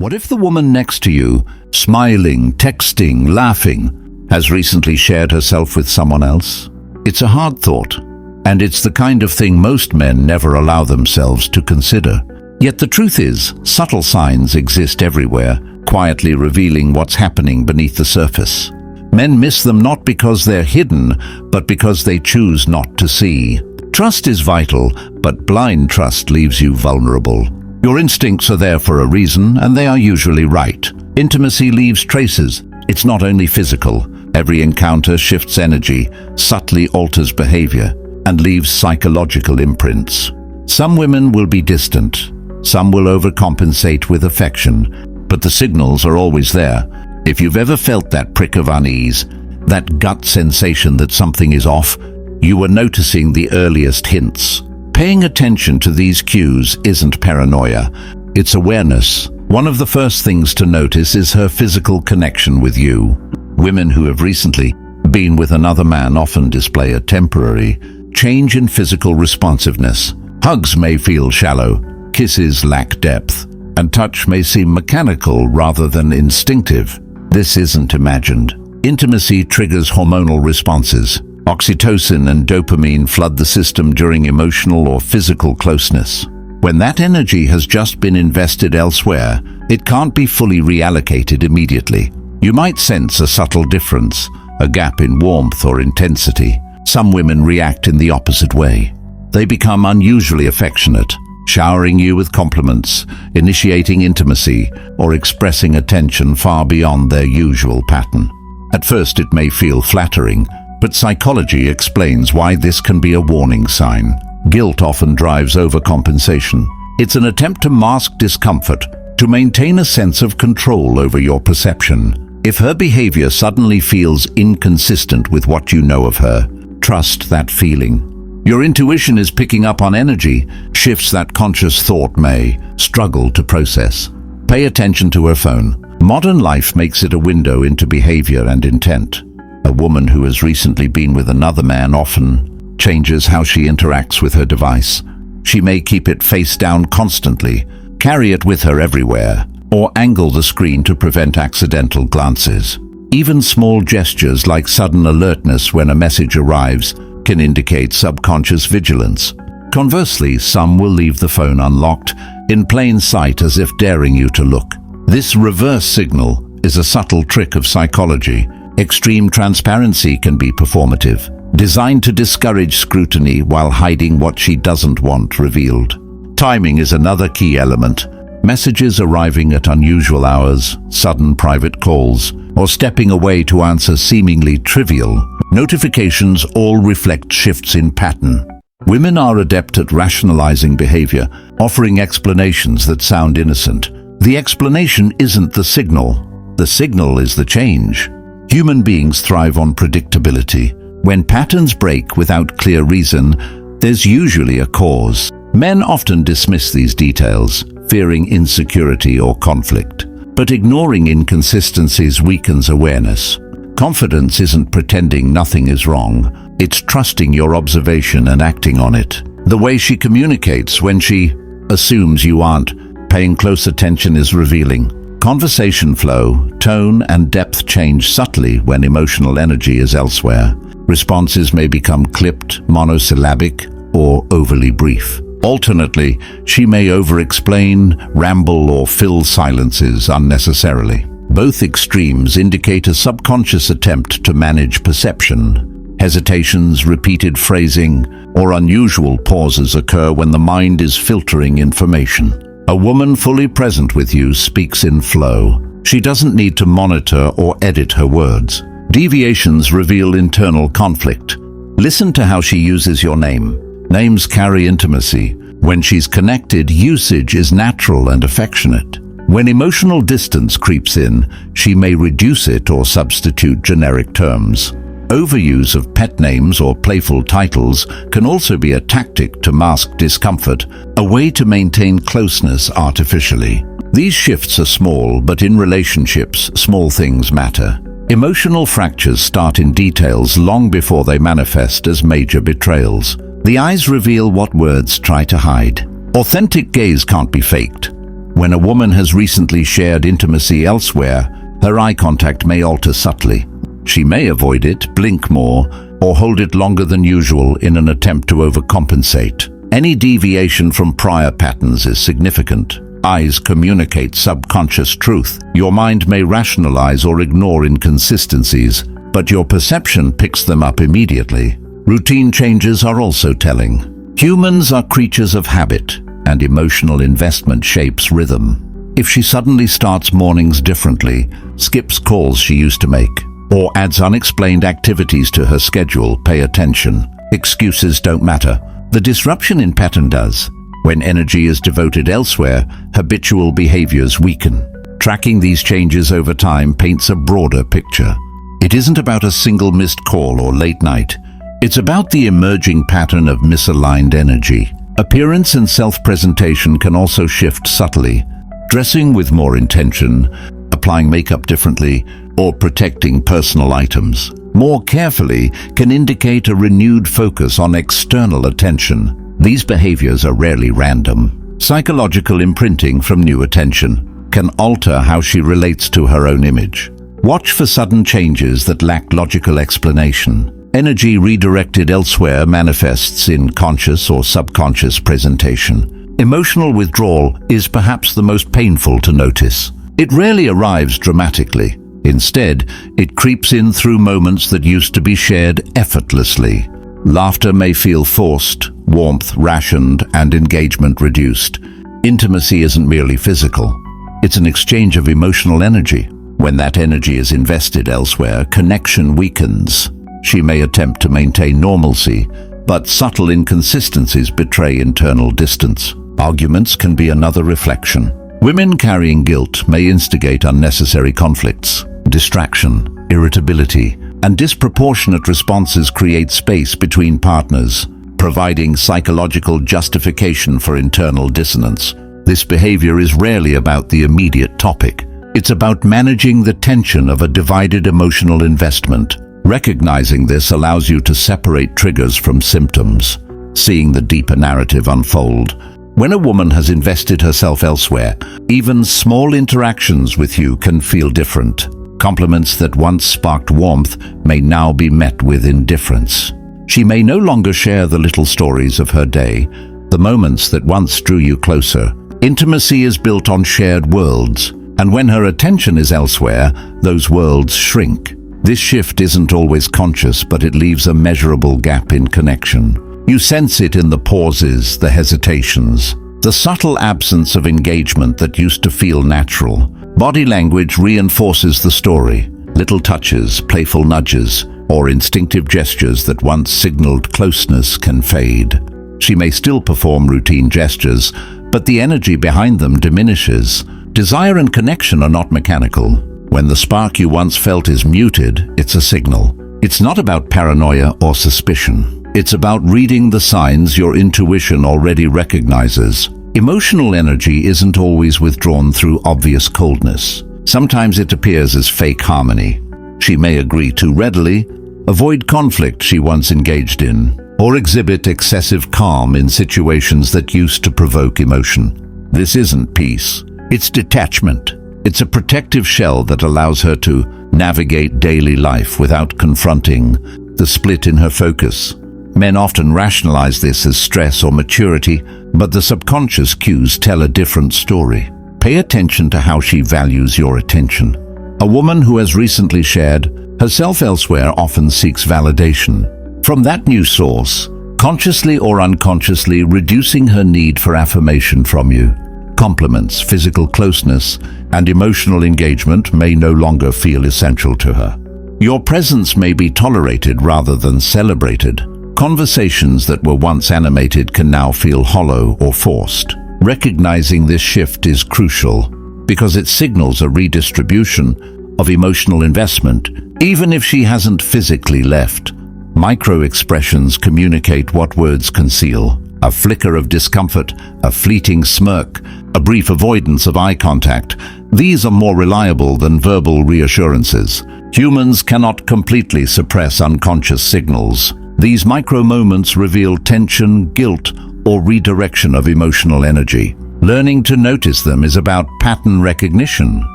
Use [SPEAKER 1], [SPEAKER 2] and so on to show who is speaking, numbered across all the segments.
[SPEAKER 1] What if the woman next to you, smiling, texting, laughing, has recently shared herself with someone else? It's a hard thought, and it's the kind of thing most men never allow themselves to consider. Yet the truth is, subtle signs exist everywhere, quietly revealing what's happening beneath the surface. Men miss them not because they're hidden, but because they choose not to see. Trust is vital, but blind trust leaves you vulnerable. Your instincts are there for a reason, and they are usually right. Intimacy leaves traces. It's not only physical. Every encounter shifts energy, subtly alters behavior, and leaves psychological imprints. Some women will be distant. Some will overcompensate with affection, but the signals are always there. If you've ever felt that prick of unease, that gut sensation that something is off, you were noticing the earliest hints. Paying attention to these cues isn't paranoia, it's awareness. One of the first things to notice is her physical connection with you. Women who have recently been with another man often display a temporary change in physical responsiveness. Hugs may feel shallow, kisses lack depth, and touch may seem mechanical rather than instinctive. This isn't imagined. Intimacy triggers hormonal responses. Oxytocin and dopamine flood the system during emotional or physical closeness. When that energy has just been invested elsewhere, it can't be fully reallocated immediately. You might sense a subtle difference, a gap in warmth or intensity. Some women react in the opposite way. They become unusually affectionate, showering you with compliments, initiating intimacy, or expressing attention far beyond their usual pattern. At first it may feel flattering, but psychology explains why this can be a warning sign. Guilt often drives overcompensation. It's an attempt to mask discomfort, to maintain a sense of control over your perception. If her behavior suddenly feels inconsistent with what you know of her, trust that feeling. Your intuition is picking up on energy, shifts that conscious thought may struggle to process. Pay attention to her phone. Modern life makes it a window into behavior and intent. A woman who has recently been with another man often changes how she interacts with her device. She may keep it face down constantly, carry it with her everywhere, or angle the screen to prevent accidental glances. Even small gestures like sudden alertness when a message arrives can indicate subconscious vigilance. Conversely, some will leave the phone unlocked, in plain sight as if daring you to look. This reverse signal is a subtle trick of psychology. Extreme transparency can be performative, designed to discourage scrutiny while hiding what she doesn't want revealed. Timing is another key element. Messages arriving at unusual hours, sudden private calls, or stepping away to answer seemingly trivial notifications all reflect shifts in pattern. Women are adept at rationalizing behavior, offering explanations that sound innocent. The explanation isn't the signal. The signal is the change. Human beings thrive on predictability. When patterns break without clear reason, there's usually a cause. Men often dismiss these details, fearing insecurity or conflict. But ignoring inconsistencies weakens awareness. Confidence isn't pretending nothing is wrong. It's trusting your observation and acting on it. The way she communicates when she assumes you aren't paying close attention is revealing. Conversation flow, tone, and depth change subtly when emotional energy is elsewhere. Responses may become clipped, monosyllabic, or overly brief. Alternately, she may over-explain, ramble, or fill silences unnecessarily. Both extremes indicate a subconscious attempt to manage perception. Hesitations, repeated phrasing, or unusual pauses occur when the mind is filtering information. A woman fully present with you speaks in flow. She doesn't need to monitor or edit her words. Deviations reveal internal conflict. Listen to how she uses your name. Names carry intimacy. When she's connected, usage is natural and affectionate. When emotional distance creeps in, she may reduce it or substitute generic terms. Overuse of pet names or playful titles can also be a tactic to mask discomfort, a way to maintain closeness artificially. These shifts are small, but in relationships, small things matter. Emotional fractures start in details long before they manifest as major betrayals. The eyes reveal what words try to hide. Authentic gaze can't be faked. When a woman has recently shared intimacy elsewhere, her eye contact may alter subtly. She may avoid it, blink more, or hold it longer than usual in an attempt to overcompensate. Any deviation from prior patterns is significant. Eyes communicate subconscious truth. Your mind may rationalize or ignore inconsistencies, but your perception picks them up immediately. Routine changes are also telling. Humans are creatures of habit, and emotional investment shapes rhythm. If she suddenly starts mornings differently, skips calls she used to make, or adds unexplained activities to her schedule, pay attention. Excuses don't matter. The disruption in pattern does. When energy is devoted elsewhere, habitual behaviors weaken. Tracking these changes over time paints a broader picture. It isn't about a single missed call or late night. It's about the emerging pattern of misaligned energy. Appearance and self-presentation can also shift subtly. Dressing with more intention, applying makeup differently, or protecting personal items more carefully can indicate a renewed focus on external attention. These behaviors are rarely random. Psychological imprinting from new attention can alter how she relates to her own image. Watch for sudden changes that lack logical explanation. Energy redirected elsewhere manifests in conscious or subconscious presentation. Emotional withdrawal is perhaps the most painful to notice. It rarely arrives dramatically. Instead, it creeps in through moments that used to be shared effortlessly. Laughter may feel forced, warmth rationed, and engagement reduced. Intimacy isn't merely physical. It's an exchange of emotional energy. When that energy is invested elsewhere, connection weakens. She may attempt to maintain normalcy, but subtle inconsistencies betray internal distance. Arguments can be another reflection. Women carrying guilt may instigate unnecessary conflicts. Distraction, irritability, and disproportionate responses create space between partners, providing psychological justification for internal dissonance. This behavior is rarely about the immediate topic. It's about managing the tension of a divided emotional investment. Recognizing this allows you to separate triggers from symptoms, seeing the deeper narrative unfold. When a woman has invested herself elsewhere, even small interactions with you can feel different. Compliments that once sparked warmth may now be met with indifference. She may no longer share the little stories of her day, the moments that once drew you closer. Intimacy is built on shared worlds, and when her attention is elsewhere, those worlds shrink. This shift isn't always conscious, but it leaves a measurable gap in connection. You sense it in the pauses, the hesitations, the subtle absence of engagement that used to feel natural. Body language reinforces the story. Little touches, playful nudges, or instinctive gestures that once signaled closeness can fade. She may still perform routine gestures, but the energy behind them diminishes. Desire and connection are not mechanical. When the spark you once felt is muted, it's a signal. It's not about paranoia or suspicion. It's about reading the signs your intuition already recognizes. Emotional energy isn't always withdrawn through obvious coldness. Sometimes it appears as fake harmony. She may agree too readily, avoid conflict she once engaged in, or exhibit excessive calm in situations that used to provoke emotion. This isn't peace. It's detachment. It's a protective shell that allows her to navigate daily life without confronting the split in her focus. Men often rationalize this as stress or maturity, but the subconscious cues tell a different story. Pay attention to how she values your attention. A woman who has recently shared herself elsewhere often seeks validation from that new source, consciously or unconsciously reducing her need for affirmation from you. Compliments, physical closeness, and emotional engagement may no longer feel essential to her. Your presence may be tolerated rather than celebrated. Conversations that were once animated can now feel hollow or forced. Recognizing this shift is crucial because it signals a redistribution of emotional investment, even if she hasn't physically left. Micro-expressions communicate what words conceal. A flicker of discomfort, a fleeting smirk, a brief avoidance of eye contact. These are more reliable than verbal reassurances. Humans cannot completely suppress unconscious signals. These micro moments reveal tension, guilt, or redirection of emotional energy. Learning to notice them is about pattern recognition,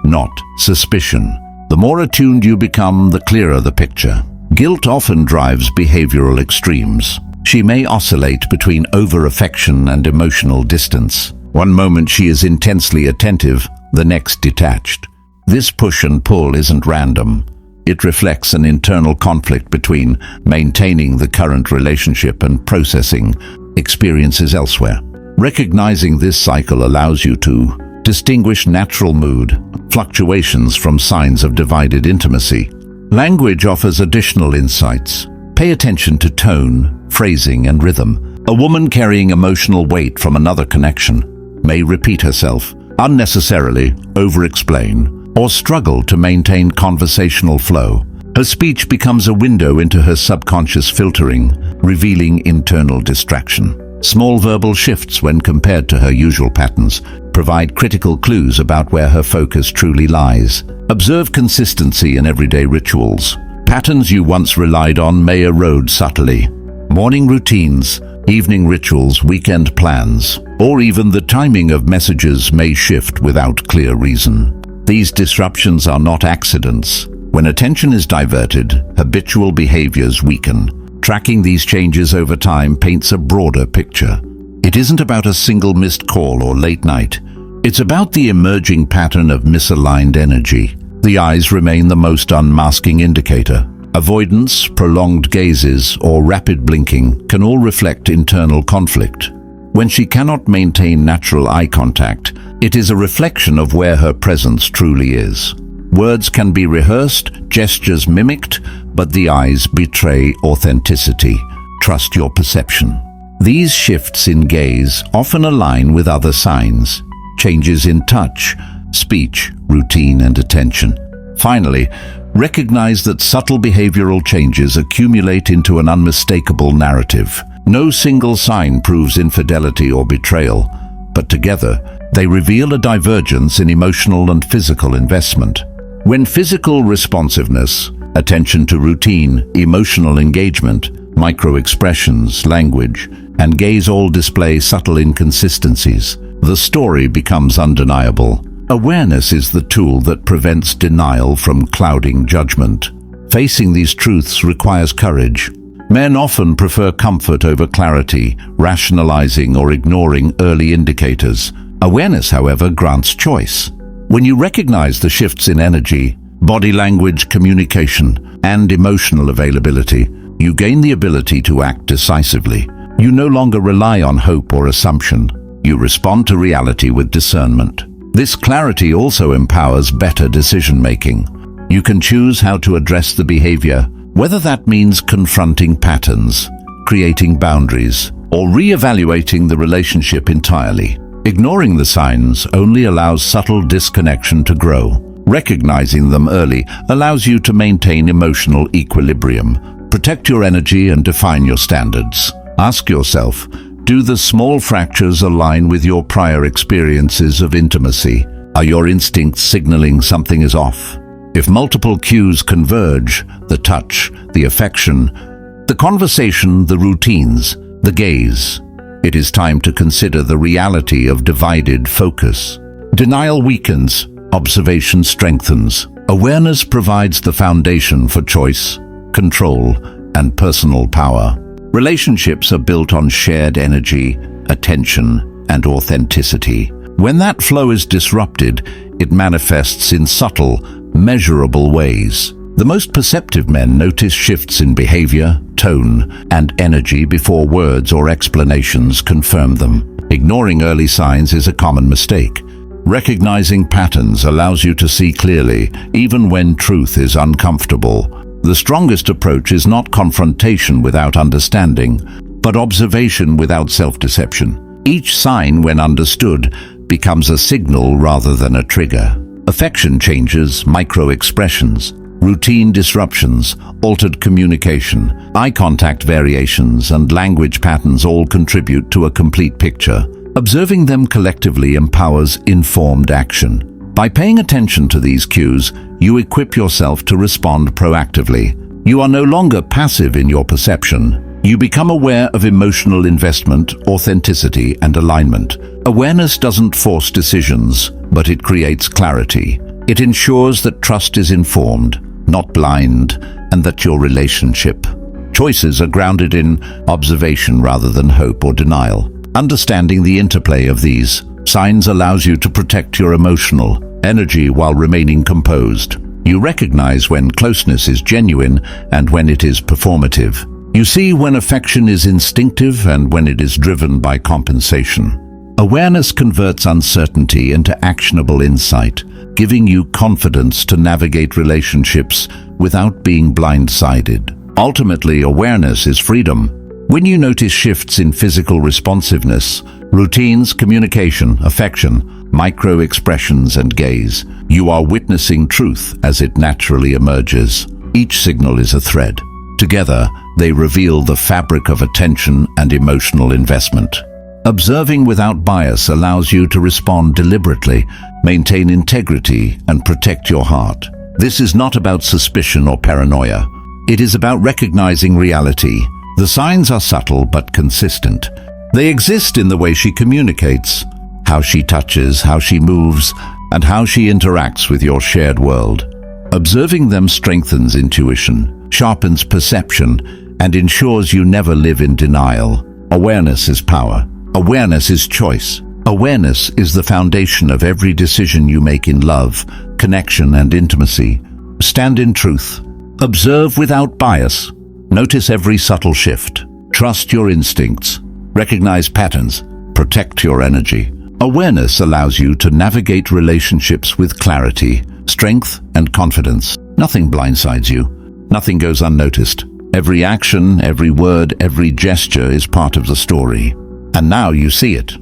[SPEAKER 1] not suspicion. The more attuned you become, the clearer the picture. Guilt often drives behavioral extremes. She may oscillate between over-affection and emotional distance. One moment she is intensely attentive, the next detached. This push and pull isn't random. It reflects an internal conflict between maintaining the current relationship and processing experiences elsewhere. Recognizing this cycle allows you to distinguish natural mood fluctuations from signs of divided intimacy. Language offers additional insights. Pay attention to tone, phrasing, and rhythm. A woman carrying emotional weight from another connection may repeat herself, unnecessarily over-explain, or struggle to maintain conversational flow. Her speech becomes a window into her subconscious filtering, revealing internal distraction. Small verbal shifts when compared to her usual patterns provide critical clues about where her focus truly lies. Observe consistency in everyday rituals. Patterns you once relied on may erode subtly. Morning routines, evening rituals, weekend plans, or even the timing of messages may shift without clear reason. These disruptions are not accidents. When attention is diverted, habitual behaviors weaken. Tracking these changes over time paints a broader picture. It isn't about a single missed call or late night. It's about the emerging pattern of misaligned energy. The eyes remain the most unmasking indicator. Avoidance, prolonged gazes, or rapid blinking can all reflect internal conflict. When she cannot maintain natural eye contact, it is a reflection of where her presence truly is. Words can be rehearsed, gestures mimicked, but the eyes betray authenticity. Trust your perception. These shifts in gaze often align with other signs, changes in touch, speech, routine, and attention. Finally, recognize that subtle behavioral changes accumulate into an unmistakable narrative. No single sign proves infidelity or betrayal, but together they reveal a divergence in emotional and physical investment. When physical responsiveness, attention to routine, emotional engagement, micro-expressions, language, and gaze all display subtle inconsistencies, the story becomes undeniable. Awareness is the tool that prevents denial from clouding judgment. Facing these truths requires courage. Men often prefer comfort over clarity, rationalizing or ignoring early indicators. Awareness, however, grants choice. When you recognize the shifts in energy, body language, communication, and emotional availability, you gain the ability to act decisively. You no longer rely on hope or assumption. You respond to reality with discernment. This clarity also empowers better decision-making. You can choose how to address the behavior, whether that means confronting patterns, creating boundaries, or re-evaluating the relationship entirely. Ignoring the signs only allows subtle disconnection to grow. Recognizing them early allows you to maintain emotional equilibrium, protect your energy, and define your standards. Ask yourself, do the small fractures align with your prior experiences of intimacy? Are your instincts signaling something is off? If multiple cues converge, the touch, the affection, the conversation, the routines, the gaze, it is time to consider the reality of divided focus. Denial weakens, observation strengthens. Awareness provides the foundation for choice, control, and personal power. Relationships are built on shared energy, attention, and authenticity. When that flow is disrupted, it manifests in subtle, measurable ways. The most perceptive men notice shifts in behavior, tone, and energy before words or explanations confirm them. Ignoring early signs is a common mistake. Recognizing patterns allows you to see clearly, even when truth is uncomfortable. The strongest approach is not confrontation without understanding, but observation without self-deception. Each sign, when understood, becomes a signal rather than a trigger. Affection changes, micro-expressions, routine disruptions, altered communication, eye contact variations, and language patterns all contribute to a complete picture. Observing them collectively empowers informed action. By paying attention to these cues, you equip yourself to respond proactively. You are no longer passive in your perception. You become aware of emotional investment, authenticity, and alignment. Awareness doesn't force decisions, but it creates clarity. It ensures that trust is informed, not blind, and that your choices are grounded in observation rather than hope or denial. Understanding the interplay of these signs allows you to protect your emotional energy while remaining composed. You recognize when closeness is genuine and when it is performative. You see when affection is instinctive and when it is driven by compensation. Awareness converts uncertainty into actionable insight, giving you confidence to navigate relationships without being blindsided. Ultimately, awareness is freedom. When you notice shifts in physical responsiveness, routines, communication, affection, micro-expressions, and gaze, you are witnessing truth as it naturally emerges. Each signal is a thread. Together, they reveal the fabric of attention and emotional investment. Observing without bias allows you to respond deliberately, maintain integrity, and protect your heart. This is not about suspicion or paranoia. It is about recognizing reality. The signs are subtle but consistent. They exist in the way she communicates, how she touches, how she moves, and how she interacts with your shared world. Observing them strengthens intuition, sharpens perception, and ensures you never live in denial. Awareness is power. Awareness is choice. Awareness is the foundation of every decision you make in love, connection, and intimacy. Stand in truth. Observe without bias. Notice every subtle shift. Trust your instincts. Recognize patterns. Protect your energy. Awareness allows you to navigate relationships with clarity, strength, and confidence. Nothing blindsides you. Nothing goes unnoticed. Every action, every word, every gesture is part of the story. And now you see it.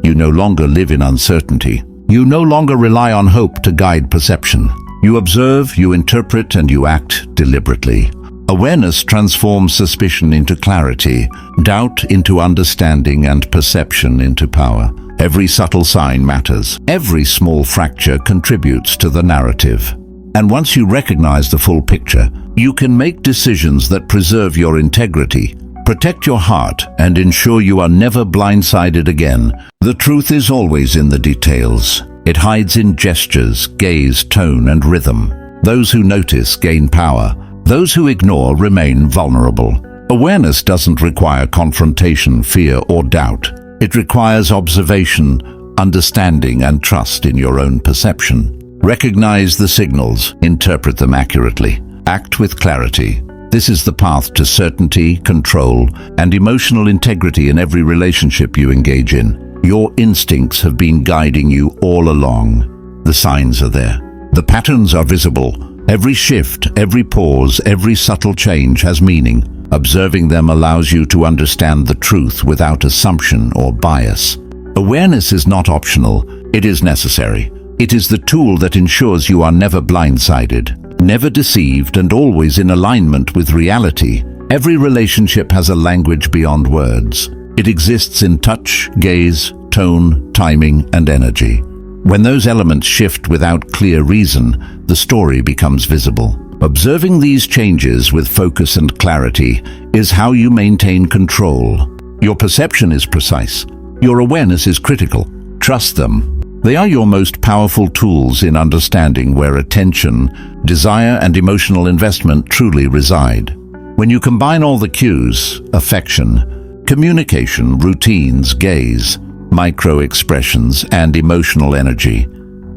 [SPEAKER 1] You no longer live in uncertainty. You no longer rely on hope to guide perception. You observe, you interpret, and you act deliberately. Awareness transforms suspicion into clarity, doubt into understanding, and perception into power. Every subtle sign matters. Every small fracture contributes to the narrative. And once you recognize the full picture, you can make decisions that preserve your integrity, protect your heart, and ensure you are never blindsided again. The truth is always in the details. It hides in gestures, gaze, tone, and rhythm. Those who notice gain power. Those who ignore remain vulnerable. Awareness doesn't require confrontation, fear, or doubt. It requires observation, understanding, and trust in your own perception. Recognize the signals, interpret them accurately, act with clarity. This is the path to certainty, control, and emotional integrity in every relationship you engage in. Your instincts have been guiding you all along. The signs are there. The patterns are visible. Every shift, every pause, every subtle change has meaning. Observing them allows you to understand the truth without assumption or bias. Awareness is not optional. It is necessary. It is the tool that ensures you are never blindsided, never deceived, and always in alignment with reality. Every relationship has a language beyond words. It exists in touch, gaze, tone, timing, and energy. When those elements shift without clear reason, the story becomes visible. Observing these changes with focus and clarity is how you maintain control. Your perception is precise. Your awareness is critical. Trust them. They are your most powerful tools in understanding where attention, desire, and emotional investment truly reside. When you combine all the cues, affection, communication, routines, gaze, micro-expressions, and emotional energy,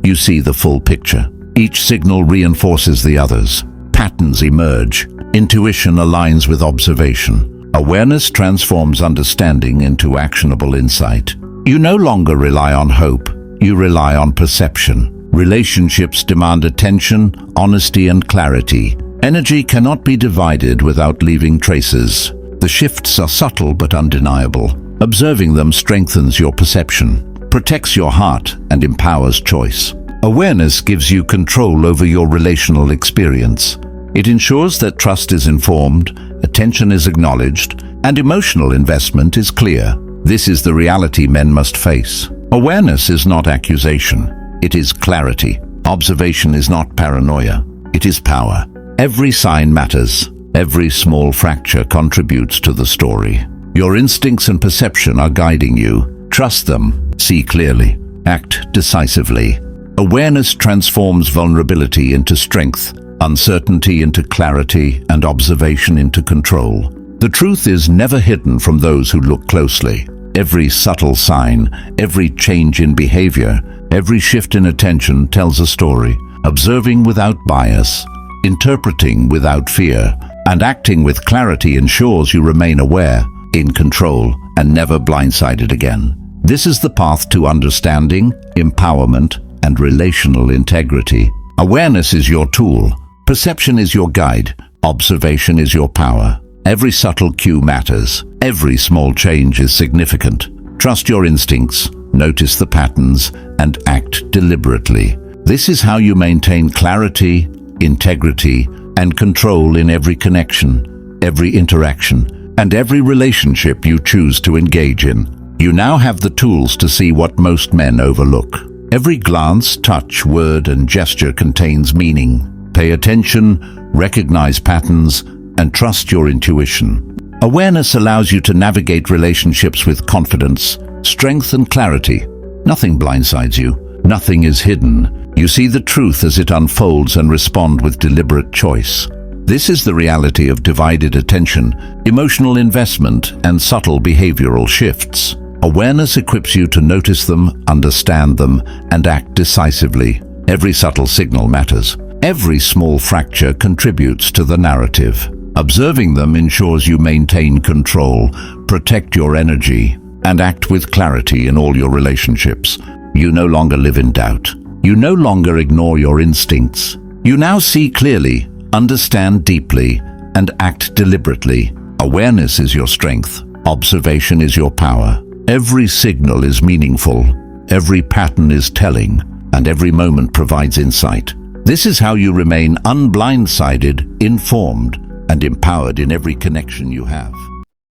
[SPEAKER 1] you see the full picture. Each signal reinforces the others. Patterns emerge. Intuition aligns with observation. Awareness transforms understanding into actionable insight. You no longer rely on hope. You rely on perception. Relationships demand attention, honesty, and clarity. Energy cannot be divided without leaving traces. The shifts are subtle but undeniable. Observing them strengthens your perception, protects your heart, and empowers choice. Awareness gives you control over your relational experience. It ensures that trust is informed, attention is acknowledged, and emotional investment is clear. This is the reality men must face. Awareness is not accusation. It is clarity. Observation is not paranoia. It is power. Every sign matters. Every small fracture contributes to the story. Your instincts and perception are guiding you. Trust them, see clearly, act decisively. Awareness transforms vulnerability into strength, uncertainty into clarity, and observation into control. The truth is never hidden from those who look closely. Every subtle sign, every change in behavior, every shift in attention tells a story. Observing without bias, interpreting without fear, and acting with clarity ensures you remain aware, in control, and never blindsided again. This is the path to understanding, empowerment, and relational integrity. Awareness is your tool. Perception is your guide. Observation is your power. Every subtle cue matters. Every small change is significant. Trust your instincts, notice the patterns, and act deliberately. This is how you maintain clarity, integrity, and control in every connection, every interaction, and every relationship you choose to engage in. You now have the tools to see what most men overlook. Every glance, touch, word, and gesture contains meaning. Pay attention, recognize patterns, and trust your intuition. Awareness allows you to navigate relationships with confidence, strength, and clarity. Nothing blindsides you. Nothing is hidden. You see the truth as it unfolds and respond with deliberate choice. This is the reality of divided attention, emotional investment, and subtle behavioral shifts. Awareness equips you to notice them, understand them, and act decisively. Every subtle signal matters. Every small fracture contributes to the narrative. Observing them ensures you maintain control, protect your energy, and act with clarity in all your relationships. You no longer live in doubt. You no longer ignore your instincts. You now see clearly, understand deeply, and act deliberately. Awareness is your strength. Observation is your power. Every signal is meaningful. Every pattern is telling, and every moment provides insight. This is how you remain unblindsided, informed, and empowered in every connection you have.